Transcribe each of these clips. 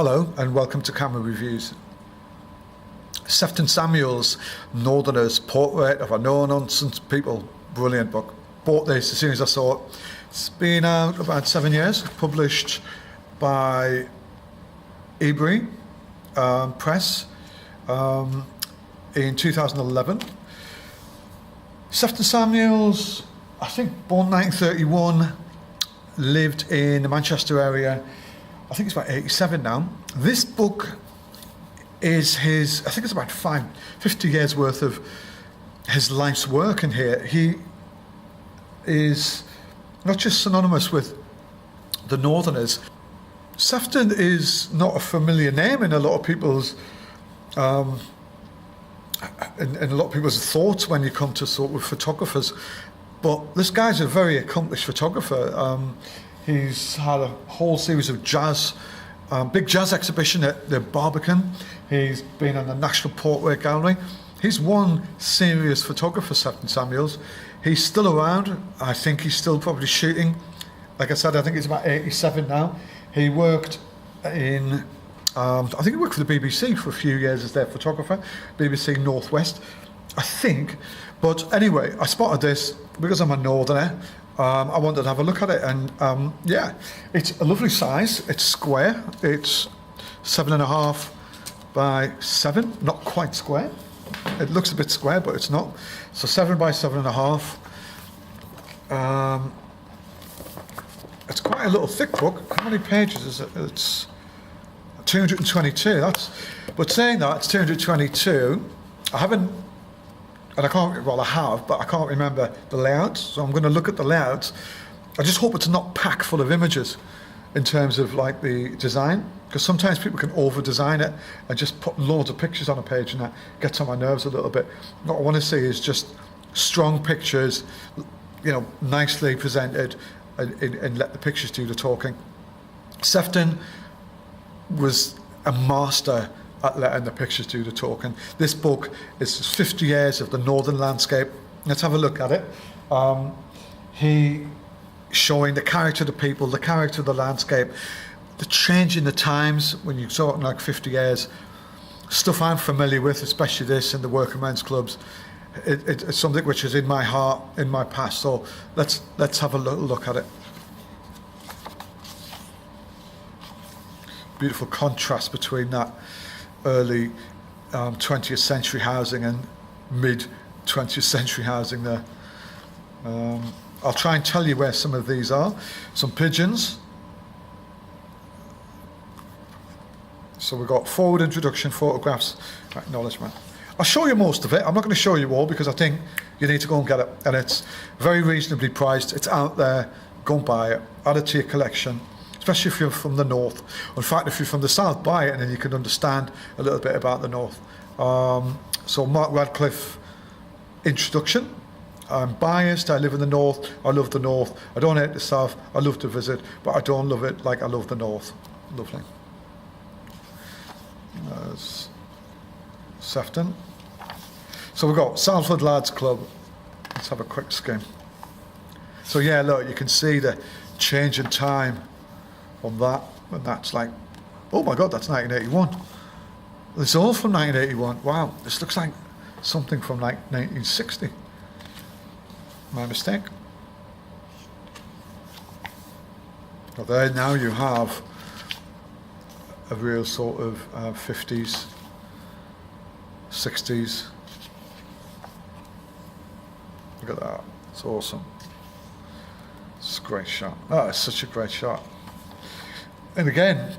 Hello and welcome to Camera Reviews. Sefton Samuels Northerners, Portrait of a No-Nonsense People. Brilliant book. Bought this as soon as I saw it. It's been out about 7 years, published by Ebury Press in 2011. Sefton Samuels, I think born 1931, lived in the Manchester area. I think it's about 87 now. This book is his, I think it's about 50 years worth of his life's work in here. He is not just synonymous with the Northerners. Sefton is not a familiar name in a lot of people's in a lot of people's thoughts when you come to sort of photographers. But this guy's a very accomplished photographer. He's had a whole series of big jazz exhibition at the Barbican. He's been in the National Portrait Gallery. He's one serious photographer, Sefton Samuels. He's still around. I think he's still probably shooting. Like I said, I think he's about 87 now. He worked in, I think he worked for the BBC for a few years as their photographer, BBC Northwest, I think. But anyway, I spotted this because I'm a Northerner. I wanted to have a look at it, and yeah, it's a lovely size. It's square. It's 7.5 by 7, not quite square. It looks a bit square, but it's not. So 7 by 7.5. It's quite a little thick book. How many pages is it? It's 222. But saying that, it's 222. I haven't. And I can't, well I have, but I can't remember the layouts, so I'm going to look at the layouts. I just hope it's not packed full of images in terms of like the design, because sometimes people can over-design it and just put loads of pictures on a page, and that gets on my nerves a little bit. What I want to see is just strong pictures, you know, nicely presented, and let the pictures do the talking. Sefton was a master at letting the pictures do the talking. This book is 50 years of the northern landscape. Let's have a look at it. He showing the character of the people, the character of the landscape, the change in the times when you saw it in like 50 years. Stuff I'm familiar with, especially this in the working men's clubs. It's something which is in my heart, in my past. So let's have a look at it. Beautiful contrast between that early 20th century housing and mid 20th century housing there. I'll try and tell you where some of these are. Some pigeons. So we've got forward introduction, photographs, acknowledgement. I'll show you most of it. I'm not going to show you all because I think you need to go and get it. And it's very reasonably priced. It's out there. Go and buy it. Add it to your collection. Especially if you're from the north. In fact, if you're from the south, buy it and then you can understand a little bit about the north. So Mark Radcliffe introduction. I'm biased, I live in the north, I love the north. I don't hate the south, I love to visit, but I don't love it like I love the north. Lovely. There's Sefton. So we've got Salford Lads Club. Let's have a quick skim. So yeah, look, you can see the change in time on that, and that's like, oh my god, that's 1981. It's all from 1981. Wow, this looks like something from like 1960. My mistake. Well, there now you have a real sort of 50s, 60s. Look at that, it's awesome. It's a great shot. Oh, it's such a great shot. And again,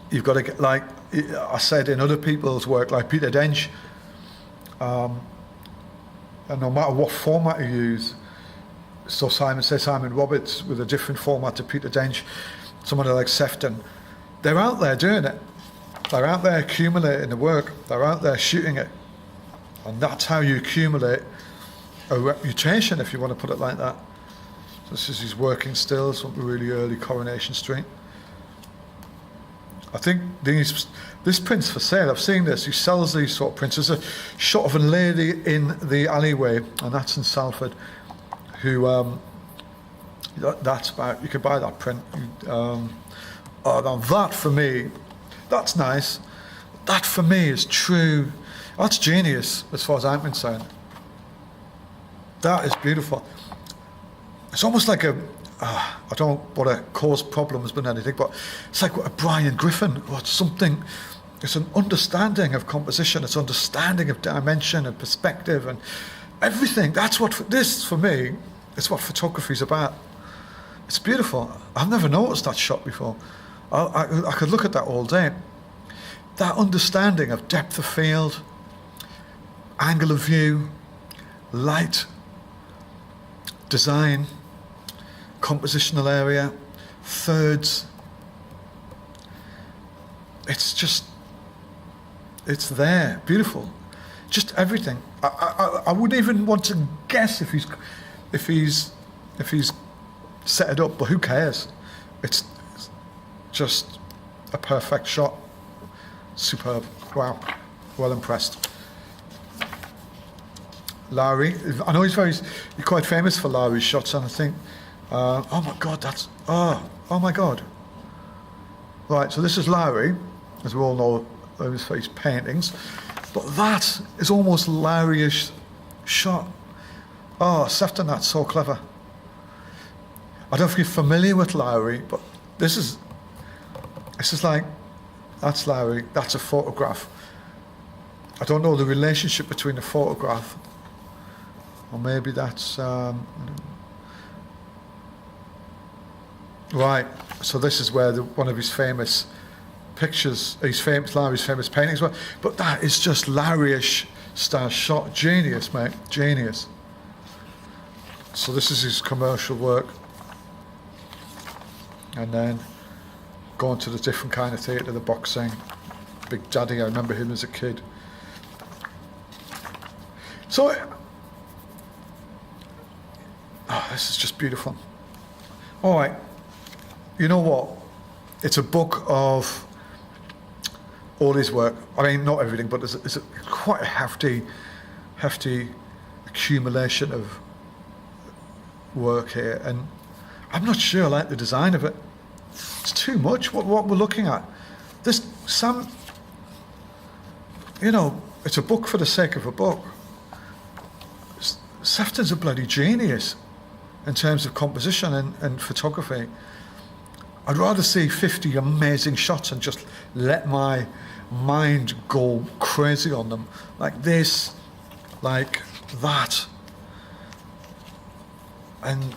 you've got to get, like I said, in other people's work, like Peter Dench, and no matter what format you use, so Simon Roberts with a different format to Peter Dench, someone like Sefton, they're out there doing it. They're out there accumulating the work. They're out there shooting it. And that's how you accumulate a reputation, if you want to put it like that. So this is his working stills from really early Coronation Street. I think this print's for sale. I've seen this. He sells these sort of prints. There's a shot of a lady in the alleyway, and that's in Salford, who that's about, you could buy that print. Now that for me, That's nice. That for me is true. That's genius as far as I'm concerned. That is beautiful. It's almost like I don't want to cause problems but anything, but it's like a Brian Griffin or something. It's an understanding of composition, it's understanding of dimension and perspective and everything. That's what, for me, it's what photography is about. It's beautiful. I've never noticed that shot before. I could look at that all day. That understanding of depth of field, angle of view, light, design, compositional area, thirds. It's there, beautiful, just everything. I wouldn't even want to guess if he's set it up, but who cares? It's just a perfect shot. Superb. Wow. Well impressed. Lowry. I know you're quite famous for Lowry's shots, and I think, oh my God, oh my God. Right, so this is Lowry, as we all know, his face paintings, but that is almost Lowry-ish shot. Oh, Sefton, that's so clever. I don't know if you're familiar with Lowry, but this is like, that's Lowry, that's a photograph. I don't know the relationship between the photograph, or maybe that's, right, so this is where one of his famous pictures, Lowry's famous paintings were, but that is just Lowry-ish style shot. Genius, mate, genius. So this is his commercial work. And then going to the different kind of theatre, the boxing, Big Daddy, I remember him as a kid. So, this is just beautiful. All right, you know what? It's a book of all his work. I mean, not everything, but it's quite a hefty accumulation of work here, and I'm not sure I like the design of it. It's too much what we're looking at. This Sam, it's a book for the sake of a book. Sefton's a bloody genius in terms of composition and photography. I'd rather see 50 amazing shots and just let my mind go crazy on them, like this, like that, and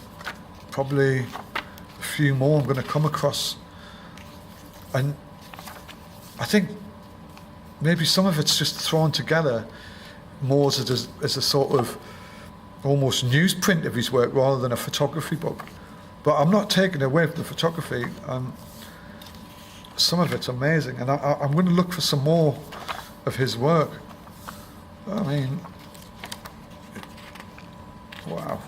probably a few more I'm going to come across. And I think maybe some of it's just thrown together more as a sort of almost newsprint of his work rather than a photography book. But I'm not taking away from the photography. Some of it's amazing, and I'm going to look for some more of his work. I mean, wow.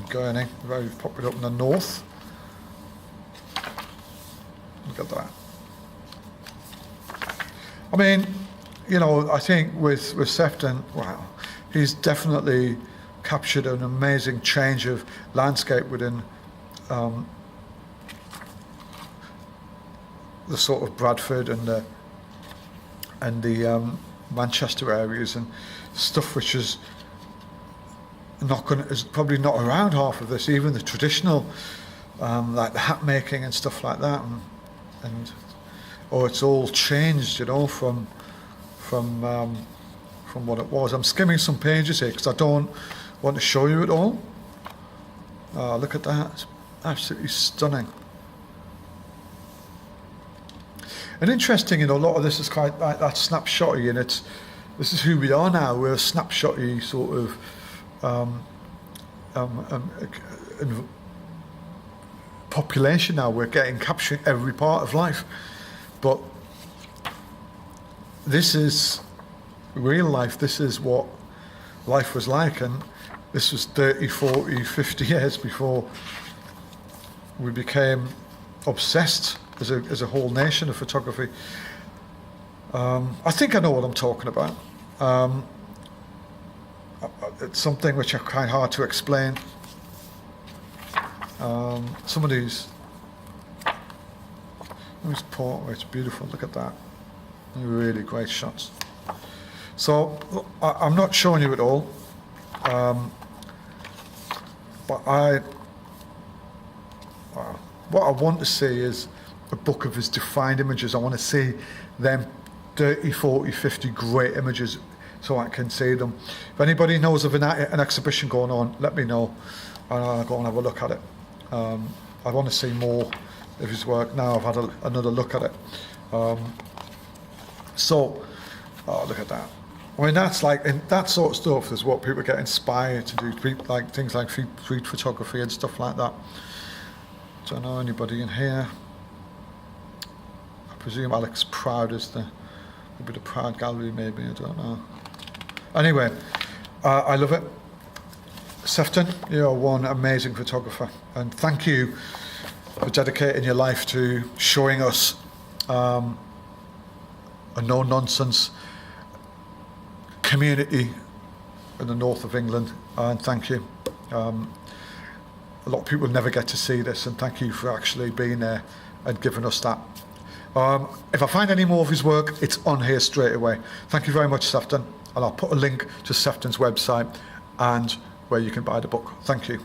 Gurney, very popular up in the north. Look at that. I mean, I think with Sefton, wow, he's definitely captured an amazing change of landscape within the sort of Bradford and the Manchester areas, and stuff which is probably not around half of this, even the traditional like the hat making and stuff like that, and it's all changed, from what it was. I'm skimming some pages here because I don't want to show you it all. Oh, look at that. It's absolutely stunning. And interesting, a lot of this is quite like that snapshotty, and this is who we are now. We're a snapshotty sort of population now. We're capturing every part of life. But this is real life. This is what life was like, and this was 30, 40, 50 years before we became obsessed as a whole nation of photography. I think I know what I'm talking about. It's something which are kind of hard to explain. Some of these portraits, beautiful, look at that. Really great shots. So I'm not showing you it all, but what I want to see is a book of his defined images. I want to see them 30, 40, 50 great images so I can see them. If anybody knows of an exhibition going on, let me know and I'll go and have a look at it. I want to see more of his work now I've had another look at it. So, look at that. I mean, that's like, and that sort of stuff is what people get inspired to do, like things like street photography and stuff like that. Don't know anybody in here. I presume Alex Proud is maybe the Proud Gallery, maybe, I don't know. Anyway, I love it. Sefton, you're one amazing photographer, and thank you for dedicating your life to showing us a no-nonsense community in the north of England, and thank you. A lot of people never get to see this, and thank you for actually being there and giving us that. If I find any more of his work, it's on here straight away. Thank you very much, Sefton, and I'll put a link to Sefton's website and where you can buy the book. Thank you.